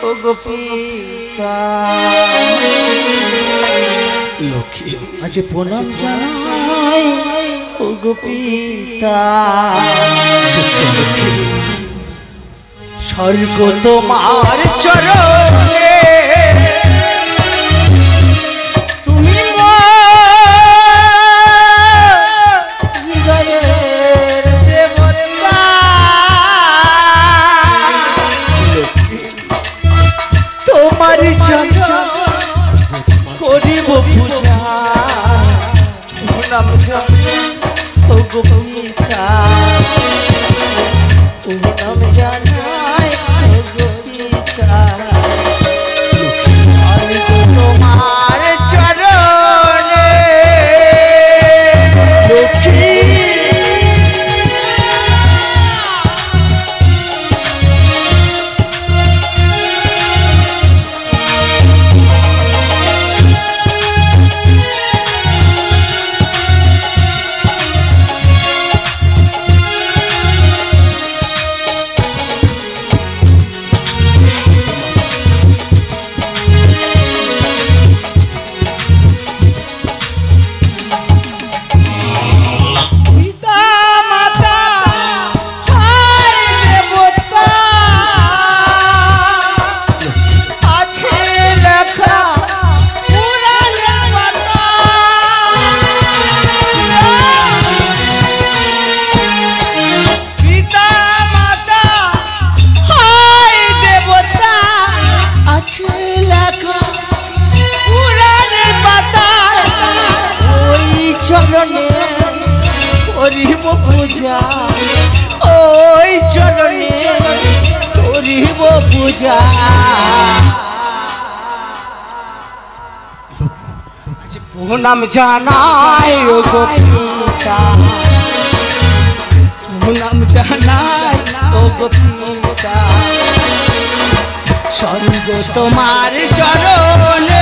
ওগো পিতা লক্ষ্মী আজ প্রণাম জানাই ওগো পিতা স্বর্গ তোমার চরণে তুমি হৃদয়ের দেবতা তোমার জন্য করিব পূজা নাম জানি ওগো পিতা তুমি নাম জানাই ওগো পিতা আমি তোমার চরণে লক্ষ্মী করিব পূজা ওই চরণে করিব পূজা প্রণাম জানাই ওগো পিতা প্রণাম জানাই ওগো পিতা স্বর্গ তোমার চরণে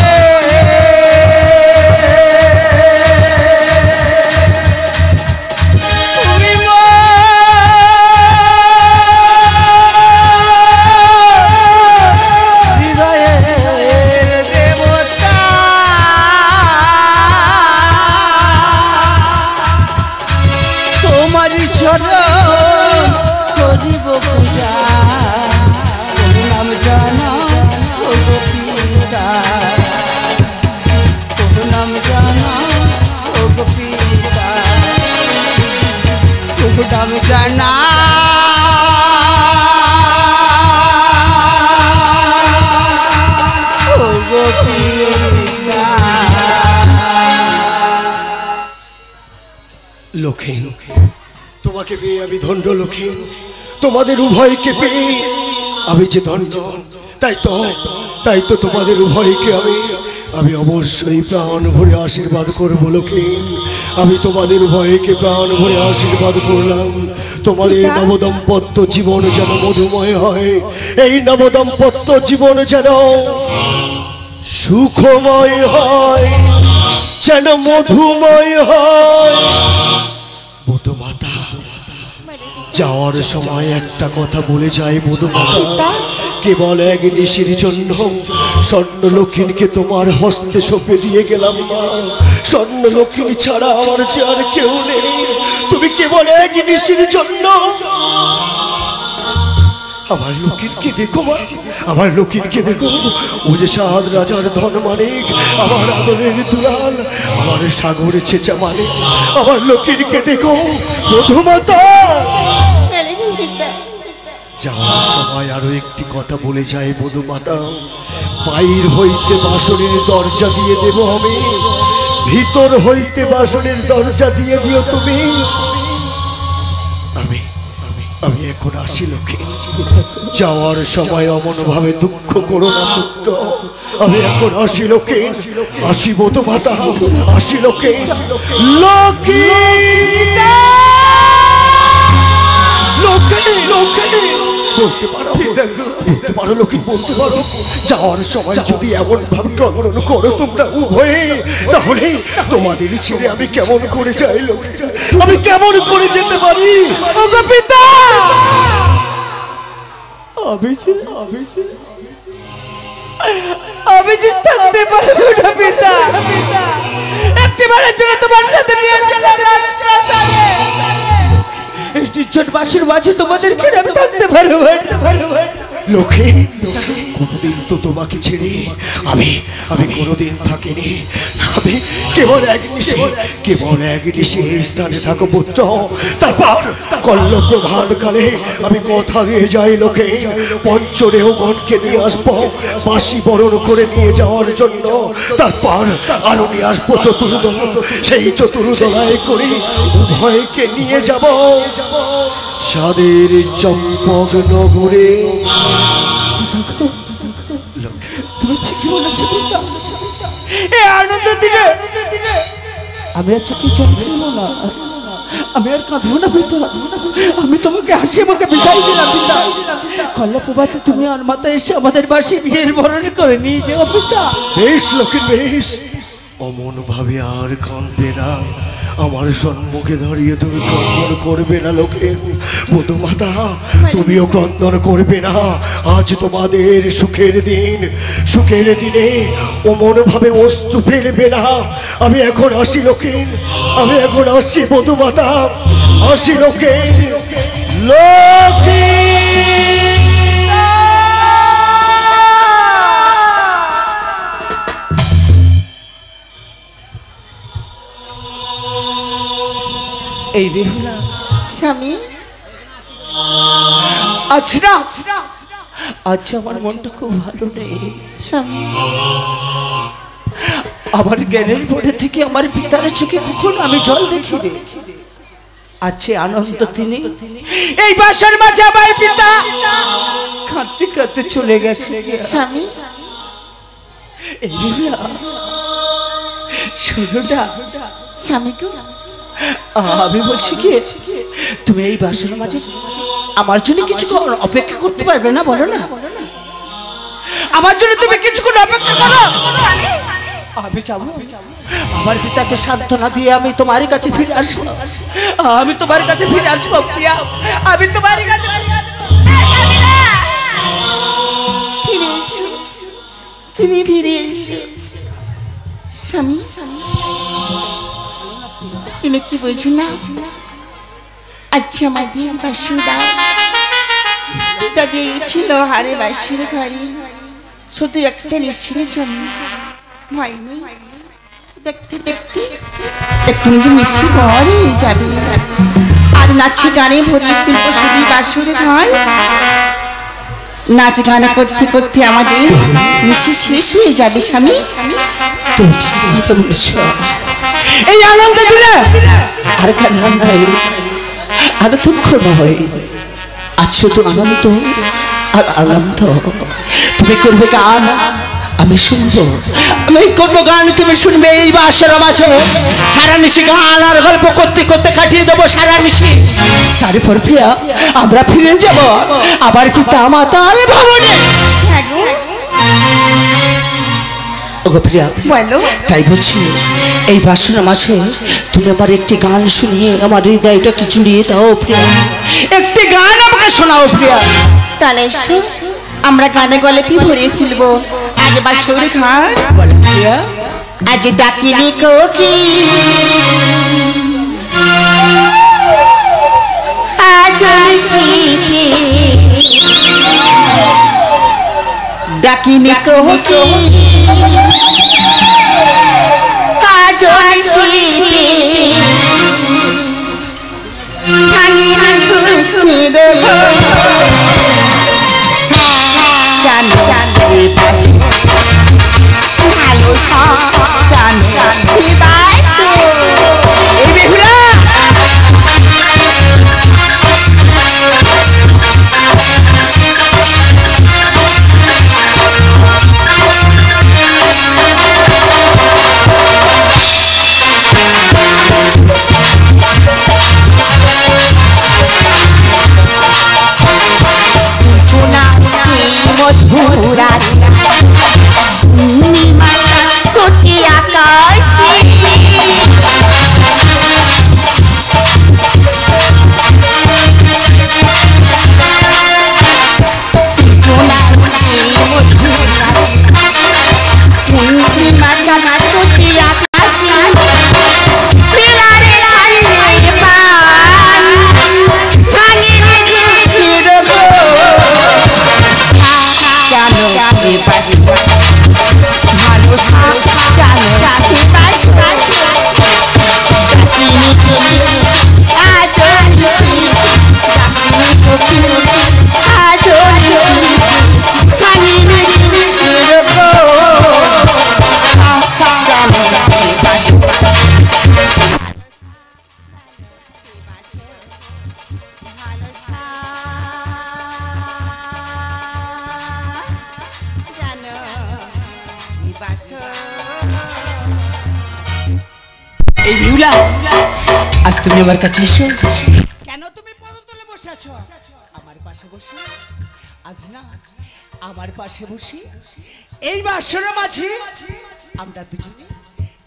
করিব পূজা নাম জানা ওগো পিতা নাম জানা ওগো পিতা নাম জানা ওগো পিতা লক্ষ্মী তোমাকে পেয়ে আমি ধন্য লক্ষ্মী তোমাদের উভয়কে পেয়ে আমি যে ধন্য তাই তো তোমাদের উভয়কে আমি অবশ্যই প্রাণ ভরে আশীর্বাদ করব লক্ষ্মী আমি তোমাদের উভয়কে প্রাণ ভরে আশীর্বাদ করলাম তোমাদের নবদম্পত্য জীবন যেন মধুময় হয় এই নবদম্পত্য জীবন যেন সুখময় হয় যেন মধুময় হয় বধূমাতা যাওয়ার সময় একটা কথা বলে যায় বধূমাতা কেবল এক নিশির জন্য স্বর্ণলক্ষ্মীকে তোমার হস্তে সঁপে দিয়ে গেলাম মা স্বর্ণলক্ষ্মী ছাড়া আমার যে আর কেউ নেই তুমি কেবল এক নিশির জন্য আমার লক্ষ্মীকে দেখো মা আমার লক্ষ্মীকে দেখো ও যে সাত রাজার ধন মানিক আমার আদরের দুলাল আমার সাগরে ছেঁচা মানিক আমার লক্ষ্মীকে দেখো বধূমাতা যাওয়ার সময় আরো একটি কথা বলে যায় বধূমাতা বাইর হইতে বাসনের দরজা দিয়ে দেব আমি ভিতর হইতে বাসনের দরজা দিয়ে দিও তুমি আমি এখন আসি লক্ষ্মী যাওয়ার সময় অমন ভাবে দুঃখ করো না পুত্র আমি এখন আসি লক্ষ্মী আসি বধূমাতা আসি লক্ষ্মী লক্ষ্মী বলতে পারো লক্ষ্মী বলতে পারো যাওয়ার সময় যদি এমন ভাবে ক্রন্দন করো তোমরা উভয়ে তাহলে তোমাদের ছেড়ে আমি কেমন করে যাই লক্ষ্মী আমি কেমন করে যেতে পারি পিতা আমি যে থাকতে পারবো না পিতা। একটি বারের জন্য তোমার সাথে নিয়ে চলে রাজপ্রাসাদে। এই নির্জন বাসের মাঝে তোমাদের ছেড়ে আমি থাকতে পারবো না। লক্ষ্মী, কোনদিন তো তোমাকে ছেড়ে আমি কোনোদিন থাকিনি। আমি কেবল এক নিশে এই স্থানে থাকো পুত্র। তারপর কল্ল প্রভাত কালে আমি কথা দিয়ে যাই লোকে পঞ্চদেহগণকে নিয়ে আসবো বাঁশি বরণ করে নিয়ে যাওয়ার জন্য। তারপর আরো নিয়ে আসবো চতুর্দলা, সেই চতুর্দলায় করে উভয়কে নিয়ে যাব সাদের চম্পক নগরে। তুমি ঠিকই বলেছো পিতা। এই আনন্দ দিনে আমি আর চোখে জল ফেলবো না, আমি আর কাঁদবো না পিতা। আমি তোমাকে হাসি মুখে বিদায় দিলাম পিতা। কল্লপ্রভাতে তুমি আর মাথায় এসে আমাদের বাসি বিয়ের বরণ করে নিয়ে যাও পিতা। বেশ লোকে বেশ, অমন ভাবে আর কাঁদবে না। আমার সম্মুখে দাঁড়িয়ে তুমি ক্রন্দন করবে না লোকে। বধূ মাতা, তুমিও ক্রন্দন করবে না। আজ তোমাদের সুখের দিনে অমন ভাবে অশ্রু ফেলবে না। আমি এখন আসি লোকে, আমি এখন আসছি বধূ মাতা, আসি লোকে। লোকে এই বেহুলা স্বামী, আচ্ছা আমার মনটা খুব ভালো নেই স্বামী। আমার জ্ঞানের পরে থেকে আমার পিতার চোখে কখনো আমি জল দেখিনি। আছে আনন্দ তিনি এই বাসার মাঝে আমার পিতা কাঁদতে কাঁদতে চলে গেছে। স্বামী, এই বেহুলা শোনো না স্বামী গো, আমি বলছি কি, তুমি এই বাসার মাঝে আমার জন্য কিছুক্ষণ অপেক্ষা করতে পারবে না? বলো না, আমার জন্য তুমি কিছুক্ষণ অপেক্ষা করো। আমি যাবো, আমার পিতাকে সান্ত্বনা দিয়ে আমি তোমার কাছে ফিরে আসবো। আমি তোমার কাছে ফিরে আসবো প্রিয়া, আমি তোমার কাছে ফিরে এসো, তুমি ফিরে এসো। স্বামী, তুমি কি বোঝো না? আচ্ছা আমাদের বাসুরা পিতা দিয়েছিল হারে বাসুর ঘরে শুধু একটা নিঃশ্বাসের জন্য। ভয় নেই, দেখতে দেখতে একটু মিশে বড় হয়ে যাবে। আর নাচে গানে ভরিয়ে তুলবো শুধু বাসুর ঘর। নাচ গান করতে করতে আমাদের মিশে শেষ হয়ে যাবে। স্বামী, তুমি ঠিক কথা বলেছ। এই আনন্দ দিলে আর কান্না নাই, আর দুঃখ নয়, আজ শুধু আনন্দ আর আনন্দ। তুমি করবে গান, আমি শুনবো। আমি করবো গান, তুমি শুনবে। এই বাসর মাঝে সারা নিশি গান আর গল্প করতে করতে কাটিয়ে দেবো সারা নিশি। তারপর প্রিয়া আমরা ফিরে যাব আবার পিতা মাতার ভবনে। ওগো প্রিয়া, বলো। তাই বলছি এই বাসনা মাঝে তুমি আমার একটি গান শুনিয়ে আমার হৃদয়টাকে জুড়িয়ে দাও প্রিয়া। একটি গান আমাকে শোনাও প্রিয়া। তাহলে এসো, আমরা গানে গল্পে ভরিয়ে তুলবো আজ বাসর ঘর। বলো প্রিয়া। আজ ডাকিনি কোকি, আজ শীতে ডাকিনি কোকি, আজ শীতে ভাঙি আঁখি দেব জানো বাসো ভালো জানো বাসো। এই বেহুলা মধুরা কোটি আকাশে মধুরা কে বাসো ভালো জানো কে বাসো ডাকিনি চোখে আজও নিশি ডাকিনি চোখে আজও নিশি কানিনি রকো জানো কে বাসো এই বিউলা আজ তুমি আমার কাছে এসো কেন তুমি পদতলে বসে আছো আমার পাশে বসে আজ না আমার পাশে বসে এই বাসরের মাঝে আমরা দুজনে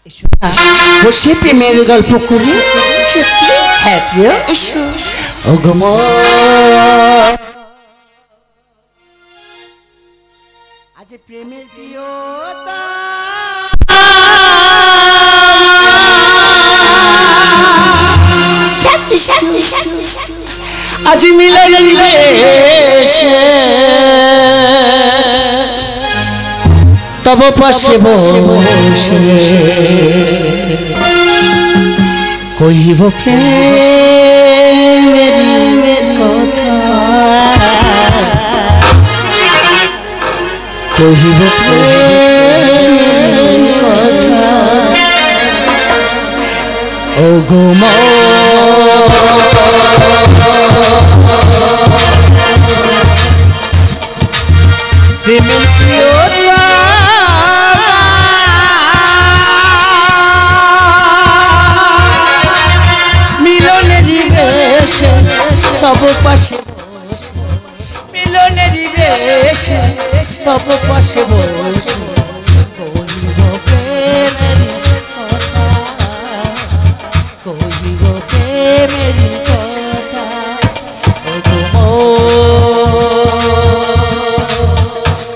এসো বসে প্রেমের গল্প করি সত্যি হ্যাঁ প্রিয় এসো ও গো মন আজ প্রেমের প্রিয়তা আজ মিলন দিবেশে তব পাশে বসে কহিব প্রেমের কথা কহিব প্রেমের কথা ও গো মন প্রেমের প্রিয়তা মিলনের বেশে তব পাশে মিলনের বেশে তব পাশে বসে কহিব প্রেমের কথা কহিব প্রেমের কথা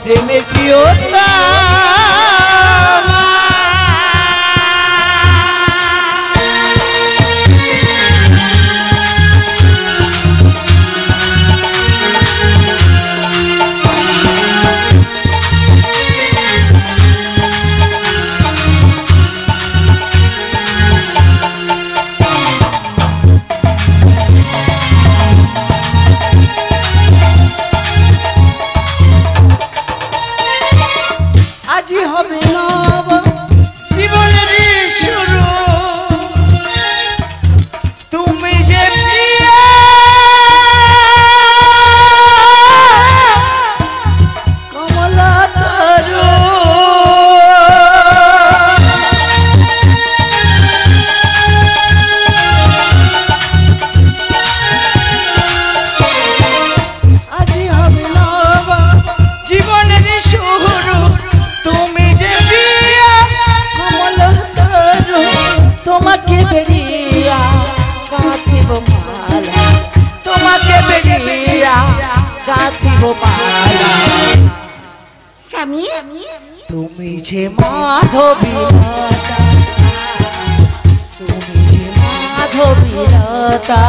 প্রেমের প্রিয়তা আজি হবে নব জীবনের শুরু তুমি যে প্রিয়া কমলা তরু আজি হবে নব জীবনের শুরু তুমি যে প্রিয়া কমল তরু তোমাকে বেরিয়া গাঁথিব মালা তোমাকে বেরিয়া গাঁথিব মালা স্বামী তুমি যে মাধবীলতা তুমি যে মাধবীলতা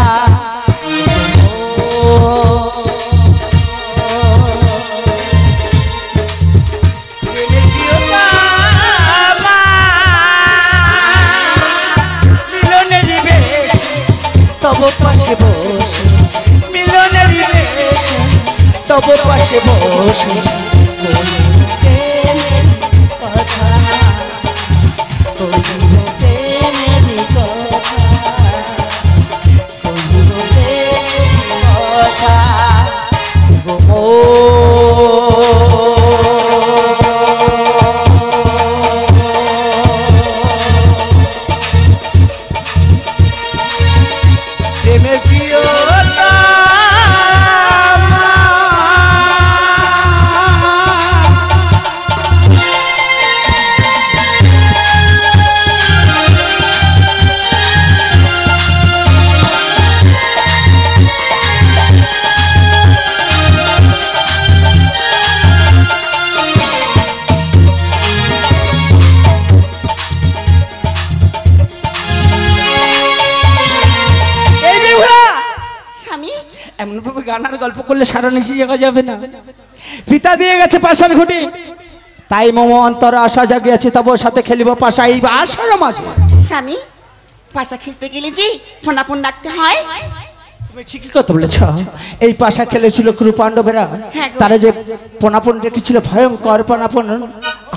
তব পাশে বসে মিলনের বেশে তব পাশে বসে কথা কহিব প্রেমের কথা কহিব প্রেমের কথা গো প্রেমের প্রিয়তা এমন ভাবে গানার গল্প করলে সারা নিশি জায়গা যাবে না পিতা দিয়ে গেছে পাশার ঘুটি, তাই মম অন্তরে আশা জাগিয়াছে তব সাথে খেলিব পাশা এই আষাঢ় মাসে। স্বামী, পাশা খেলতে গেলে যে ফোনাফোন রাখতে হয়। তুমি ঠিকই কথা বলেছ। এই পাশা খেলেছিল কুরু পাণ্ডবেরা, হ্যাঁ গো। তারা যে পোনাপন রেখেছিল ভয়ঙ্কর পোনাপন,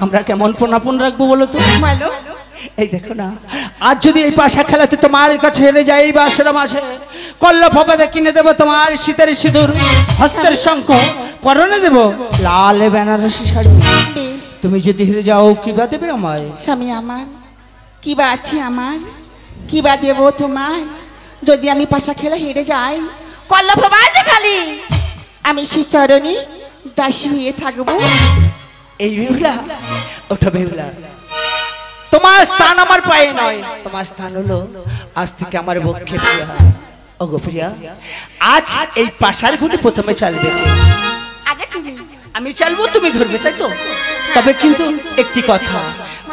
আমরা কেমন পোনাপন রাখবো বলো তো? বলো। এই দেখো না, আজ যদি এই পাশা খেলাতে তোমার কাছে হেরে যাই এই আষাঢ় মাসে, কল্লপ হবে কিনে দেবো তোমার শীতের সিঁদুর, হস্তের শঙ্খ পরনে দেবো লাল বেনারসি শাড়ি। বেশ। তুমি যদি হেরে যাও কিবা দেবে আমায়? স্বামী আমার, কিবা আছে আমার, কিবা দেবো তোমায়? যদি আমি পাশা খেলে হেরে যাই, কল্লপ্রবাদ খালি আমি সে চরণে দাসী হয়ে থাকবো। এই বেহুলা, ওঠো বেহুলা, তোমার স্থান আমার পায়ে নয়, তোমার স্থান হলো আজ থেকে আমার বক্ষে প্রিয়া। ওগো প্রিয়া, আজ এই পাশার ঘুটে প্রথমে চালবে। আগে তুমি। আমি চালবো, তুমি ধরবে, তাই তো? তবে কিন্তু একটি কথা,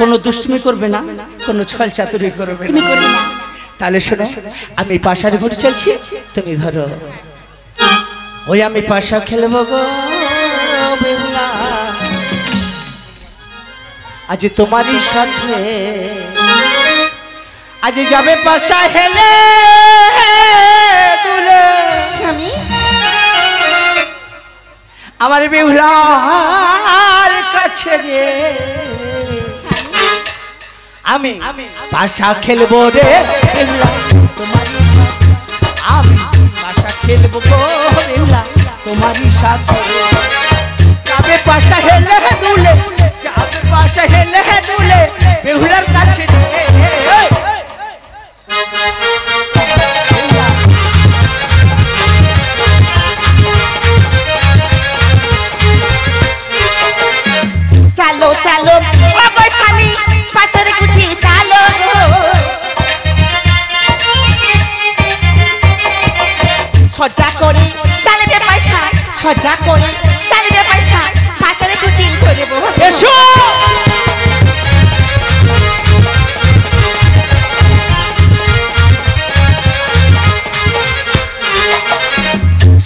কোনো দুষ্টুমি করবে না, কোনো ছল চাতুরি করবে তুমি করবে না। তাহলে শোনো, আমি পাশার ঘুটে চলছি, তুমি ধরো। ওই আমি পাশা খেলবো গো বেহুলা, আজ তোমারই সাথে, আজ যাবে পাশা হেলে দুলে স্বামী, আমার বেহুলার কাছে রে। আমি পাশা খেলবো রে বেহুলা তোমারই সাথে, আমি পাশা খেলবো গো বেহুলা তোমারই সাথে। যাবে পাশা হেলে দুলে, যাবে পাশা হেলে দুলে বেহুলার কাছে রে। চালো চালো ওগো স্বামী, পাশার গুটি চালো গো। সজ্জা করে চালবে পয়সা, সজ্জা করে চালবে পয়সা, পাশার গুটি ধরবো। এসো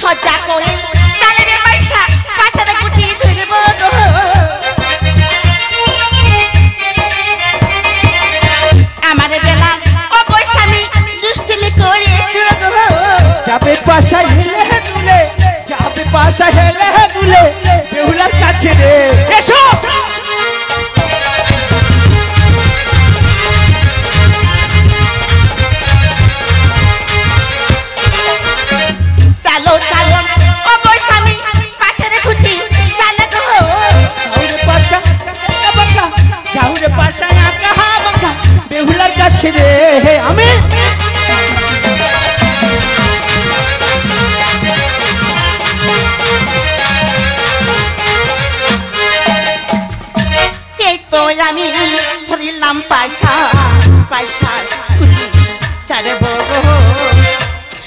সজ্জা করে চালবে পয়সা, পাশার গুটি ধরবো গো। আমার বেলা ওগো স্বামী দুষ্টুমি করেছো গো। যাবে পাশা হেলে দুলে, যাবে পাশা হেলে দুলে বেহুলার কাছে রে। এসো চালো চালো ওগো স্বামী, পাশার গুটি চালো গো। যাও রে পাশা বাঁকা, যাও রে পাশা বাঁকা বাঁকা বেহুলার কাছে রে। আমি এই তো আমি ধরিলাম পাশা, পাশার গুটি চালবো গো।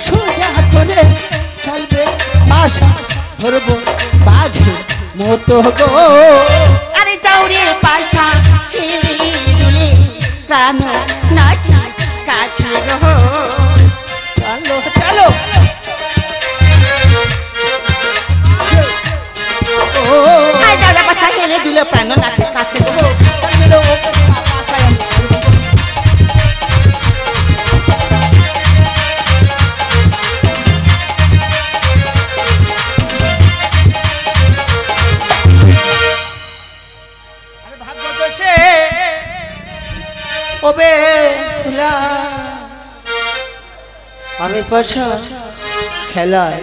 সোজা করে চলবে পাশা, ধরবো বাঘের মতো গো। আরে যাওরে পাশা হেলে দুলে, প্রাণ নাচি কাছে গো। চলো চলো আরে যাওরে পাশা হেলে দুলে, প্রাণ নাচি কাছে গো। ভাগ্যদোষে ও বেহুলা, আমি পাশা খেলায়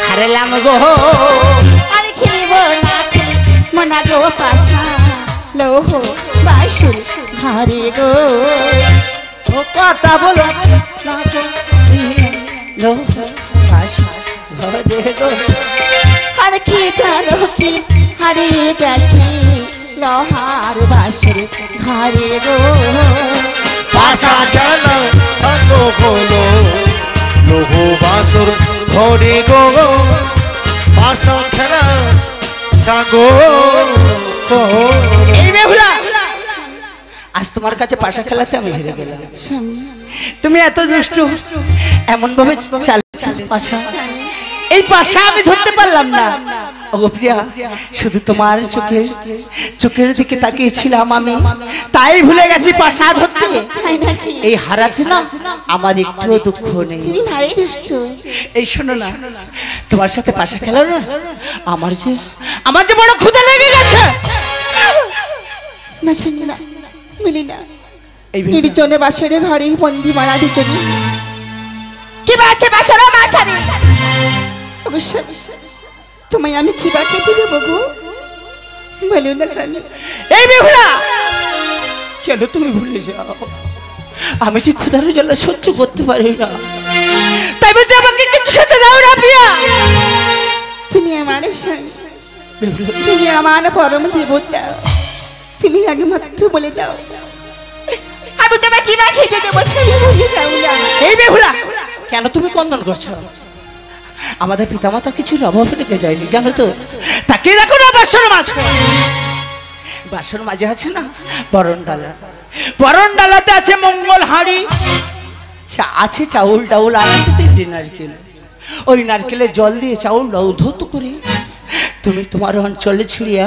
হারলাম গো। আরে খেলিব না খেলি মনা গো পাশা, লোহ বাসুর ঘরে গো। ও কথা বলো না গো, লো পাশা ঘরে গো। আর কি জানো কি হারিয়ে গেছে, লোহার বাসুর ঘরে গো। পাশা খেলা সাঙ্গ হলো লোহ বাসর ঘরে গো। পাশা খেলা সাঙ্গ এই বেহুলা, আজ তোমার কাছে পাশা খেলাতে আমি হেরে গেলাম। স্বামী, তুমি এত দুষ্টু, এমন ভাবে চাল পাশা এই পাশা আমি ধরতে পারলাম না। ওগো প্রিয়া, শুধু তোমার চোখের দিকে তাকিয়েছিলাম আমি, তাই ভুলে গেছি পাশা ধরতে। এই হারাতে না আমার একটু দুঃখ নেই। এই শোনো না, তোমার সাথে পাশা খেলো না, আমার যে বড় ক্ষুধা লেগে গেছে। না সঙ্গীনা, মিলি না, নির্জনে বাসের ঘরে বন্দি মারা দুজনে কি বাঁচে বাসর মাঝারে। তোমায় আমি কি বাঁচে দিলে বাবু বলো না স্বামী। এই বেহুলা, কেন তুমি ভুলে যাও? আমি যে ক্ষুধার জ্বালা সহ্য করতে পারি না, তাই বলছি আমাকে কিছু খেতে দাও না প্রিয়া। তুমি আমার স্বামী, তুমি আমার পরম দেবতা, তুমি আগে মাত্র বলে দাও আমি তোমায় কি বা খেতে দেবো স্বামী, ভুলে যাও না। এই বেহুলা, কেন তুমি কন্দন করছো? আমাদের পিতামাতা কিছু অভাব রেখে যায়নি জানো তো, তাকে রাখো না বাসর মাঝে। বাসর মাঝে আছে না বরণডালা, বরণডালাতে আছে মঙ্গল হাঁড়ি, আছে চাউল ডাউল, আর আছে 3টি নারকেল। ওই নারকেলের জল দিয়ে চাউল ডাউল ধৌত করি তুমি তোমার অঞ্চলে ছিড়িয়া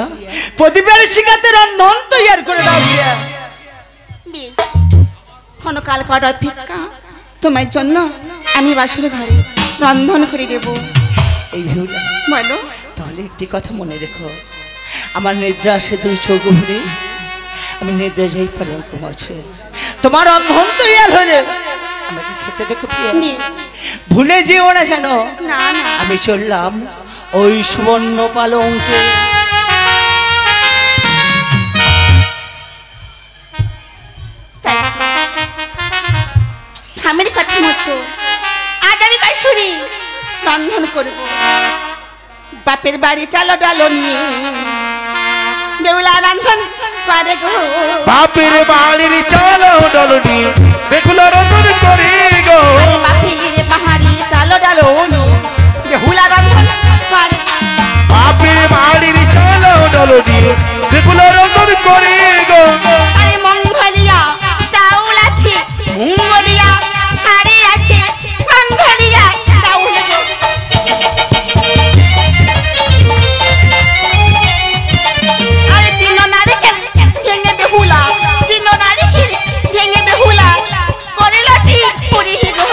প্রদীপের শিখাতে রন্ধন তৈরি করে দাও। বেশ, ক্ষণকাল কর অপেক্ষা, তোমার জন্য আমি বাসর ঘরে রন্ধন করে দেব। এই বেহুলা, বলো। তাহলে একটি কথা মনে রেখো, আমার নিদ্রা আসে 2 চোখ ভরে, আমি নিদ্রা যাই পালন কমাছে, তোমার রন্ধন তৈরি হলে আমাকে খেতে দেখো প্রিয়া। ভুলে যেও না জানো, না না, আমি চললাম ওই সুবর্ণ পালঙ্কে। স্বামীর কথা মতো আজ আমি বাসুরি রন্ধন করব। বাপের বাড়ি চালো ডালো নিয়ে বেহুলা রন্ধন করে গো। বাপের বাড়ির চালো ডালো নিয়ে বেহুলা রন্ধন করে গো। বাপের বাড়ি চালো ডালো নিয়ে বেহুলা রন্ধন করে। বাপের বাড়ির চালো ডালো নিয়ে বেহুলা রন্ধন করে গো। আরে মঙ্গলিয়া চাউল আছে, মঙ্গলিয়া হাড়ি আছে, মঙ্গলিয়া চাউল গো। আরে 3 নারকেল ভেঙে বেহুলা, 3 নারকেল ভেঙে বেহুলা করে লাঠি পুরি গো।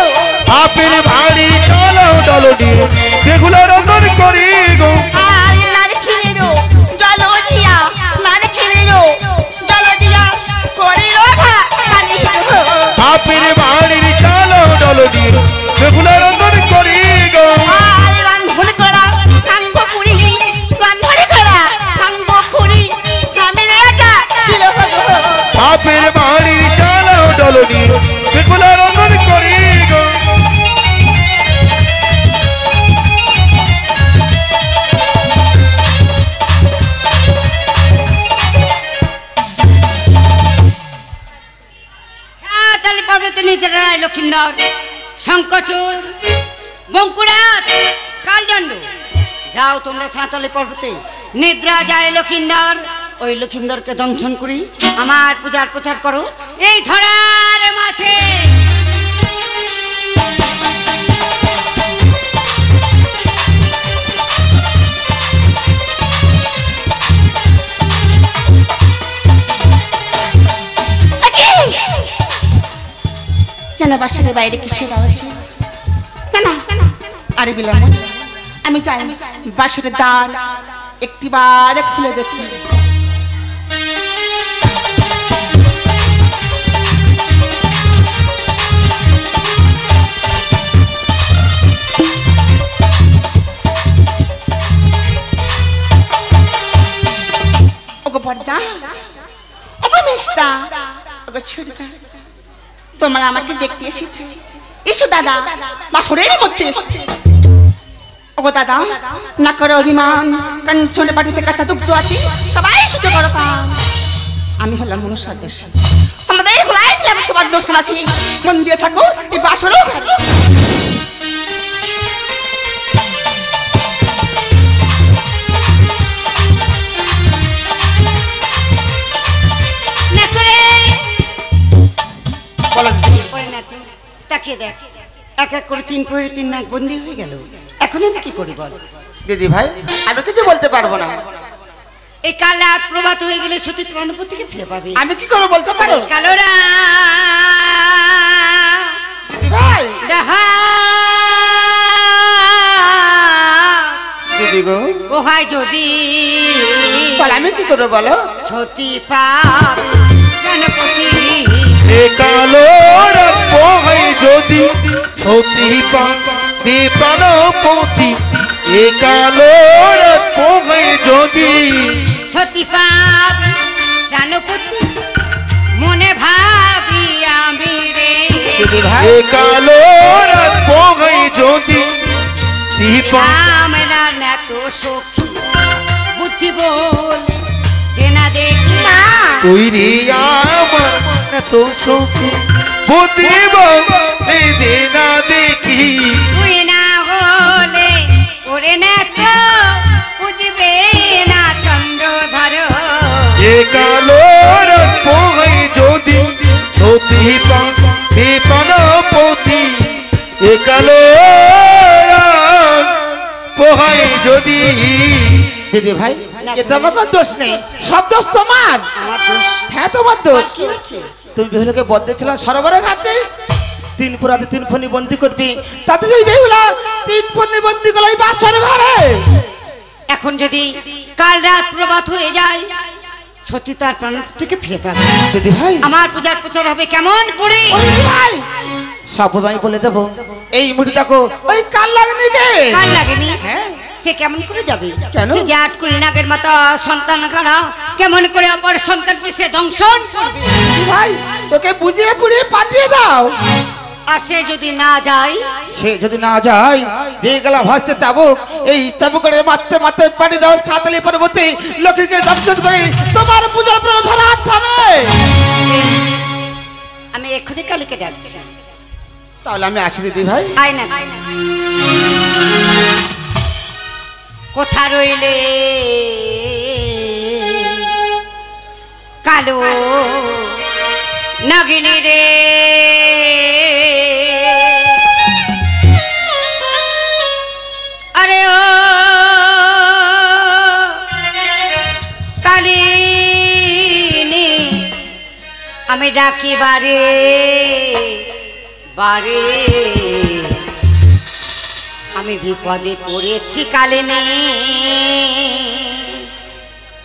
বাপের বাড়ির চালো ডালো নিয়ে বেহুলা রন্ধন করে গো। আরে নারকেলেরও জলো দিয়া, নারকেলেরও জলো দিয়া করে লোধা পানি গো। বাপের বাড়ির চালো ডালো নিয়ে বেহুলা রন্ধন করে গো। আরে রান্ধন করা সাঙ্গ পুরি, রান্ধন করা সাঙ্গ পুরি স্বামীর এটা ছিল গো। বাপের বাড়ির চালো ডালো নিয়ে বেহুলা রন্ধন করে গো। সাঁওতালি পর্বতে নিদ্রা রায় লক্ষিন্দর, শঙ্কচূড়, বঙ্কুড়াত, কালদণ্ড, যাও তোমরা সাঁওতালি পর্বতে নিদ্রা যায় লক্ষিন্দর, ওই লক্ষিন্দরকে দংশন করি আমার পূজার প্রচার করো এই ধরার মাঝে। জানা বাসার বাইরে কিসের আওয়াজ? না না, আরে বিলম্ব, আমি চাই বাসার দ্বার একটিবার খুলে দেখি। ওগো পর্দা, ওগো মিস্তা, ওগো ছুরিকা, তোমরা আমাকে দেখতে এসেছো? এসো দাদা, বাসরের মধ্যে এসো। ওগো দাদা, না করো অভিমান, কাঞ্চনে পাটিতে কাঁচা দুগ্ধ আছে, সবাই শুতে করো পান। আমি হলাম মনুষ্যের দোষী, আমাদের গোলায় দিলাম সবার দোষ আছে, মন দিয়ে থাকো এই বাসরও ঘরে। তাকিয়ে দেখ এক এক করে 3 প্রহরে 3 নাক বন্দি হয়ে গেল। এখন আমি কি করি বল? দিদি ভাই আমি কিছু বলতে পারবো না। এই কাল রাত প্রভাত হয়ে গেলে সতী প্রাণপতি থেকে ফিরে পাবে। আমি কি করে বলতে পারো? কালোরা দিদি ভাই দিদি গো ও হয় যদি আমি কি করে বলো? সতী পাবে প্রাণপতি এ কালো রাত হয় যদি সতী পাবে প্রাণপতি। এ কালো রাত হয় যদি সতী পাবে প্রাণপতি মনে ভাবি আমি রে। দিদি ভাই এ কালো রাত হয় যদি আমরা না তো সখী বুদ্ধি বল দেনা দেখি না তৈরি আমার এত সখী বুদ্ধিব না দেখি। তুই না হলে ওরে না তো বুঝবে না চন্দ্রধর। এ কালো রাত হয় যদি সতী পাবে প্রাণপতি। এ কালো রাত হয় যদি। দিদি ভাই এটা আমার কোনো দোষ নেই, সব দোষ তোমার। আমার দোষ? হ্যাঁ তোমার দোষ। কি হচ্ছে? তুমি বেহুলাকে বদ্দেছিলাম সরোবরের ঘাটে, 3 পুরাতে 3 ফণি বন্দি করবি, তাতে সেই বেহুলা 3 ফণি বন্দি করলো এই বাসর ঘরে। এখন যদি কাল রাত প্রভাত হয়ে যায় সত্যি তার প্রাণপতি থেকে ফিরে পাবে। দিদি ভাই আমার পূজার প্রচার হবে কেমন করে? ও দিদি ভাই সব আমি বলে দেবো। এই মুহূর্তে দেখো ওই কাল লাগনি কে? কাল লাগেনি? হ্যাঁ সে কেমন করে যাবে? কেন? সে জাট কুলি নাগের মাতা সন্তান খানা কেমন করে অপর সন্তানকে সে দংশন করবে? দিদি ভাই তোকে বুঝিয়ে পুড়িয়ে পাঠিয়ে দাও। আর সে যদি না যায়? সে যদি না যায় দিয়ে গেলাম ভাসতে চাবুক, এই চাবুকের মারতে মারতে পাঠিয়ে দাও সাতালি পর্বতে লক্ষ্মীকে দর্শন করে তোমার পূজার প্রধান হাত থামে। আমি এক্ষুনি কালীকে ডাকছি। তাহলে আমি আসি দিদি ভাই। আয় না কোথা রইলে কালো নাগিনী রে? আরে ও কালিনী আমি ডাকি বারে বারে, আমি বিপদে পড়েছি কালিনী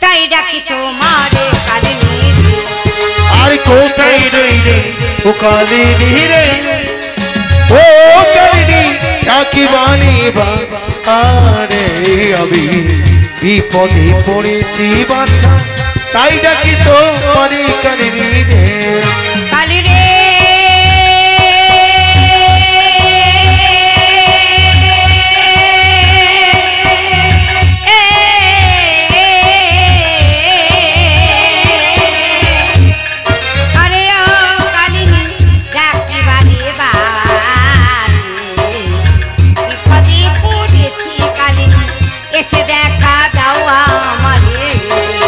তাই ডাকি তোমারে কালিনী। আর কোথায় রইলে ও কালিনী রে? ও কালিনী ডাকি বানিবা আরে আমি বিপদে পড়েছি বাছা তাই ডাকি তোমারে কালিনী রে। কালী রে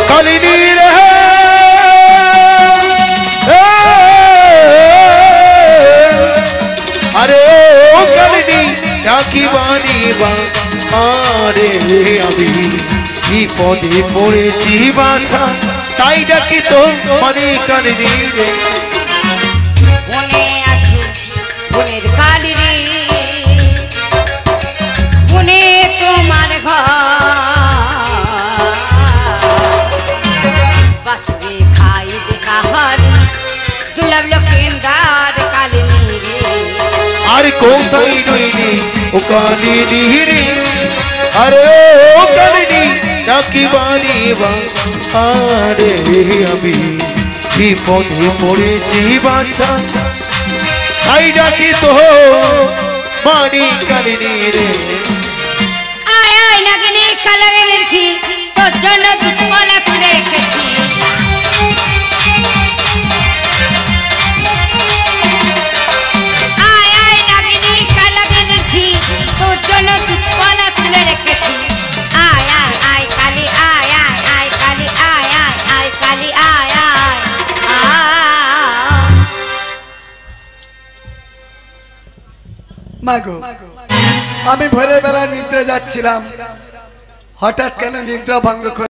কালিনী রে আরে ও কালিনী ডাকি বানিবা আরে আমি বিপদে পড়েছি বাছা তাই ডাকি তোমারে কালিনী রে। মনে আছে মনের কালী রে মনে তোমার ঘর বাসুরে খাইবে কাহার দুর্লভ লক্ষিন্দার কালিনী রে। আর কোথায় রইলি ও কালিনী রে? আরে ও কালিনী ডাকি বানিবা আরে আমি বিপদে পড়েছি বাছা তাই ডাকি তো মানি কালিনী রে। আয় আয় নাগিনী কালারে এনেছি তোর জন্য দুধমালা তুলে রেখেছি। আয় আয় নাগিনী কালারে এনেছি তোর জন্য দুধমালা তুলে রেখেছি। আয় আয় আয় কালী আয় আয় আয় কালী আয় আয় আয় কালী আয় আয় আয়। মাগো আমি ভোরের বেলা নিদ্রা যাচ্ছিলাম, হঠাৎ কেন নিদ্রা ভঙ্গ করে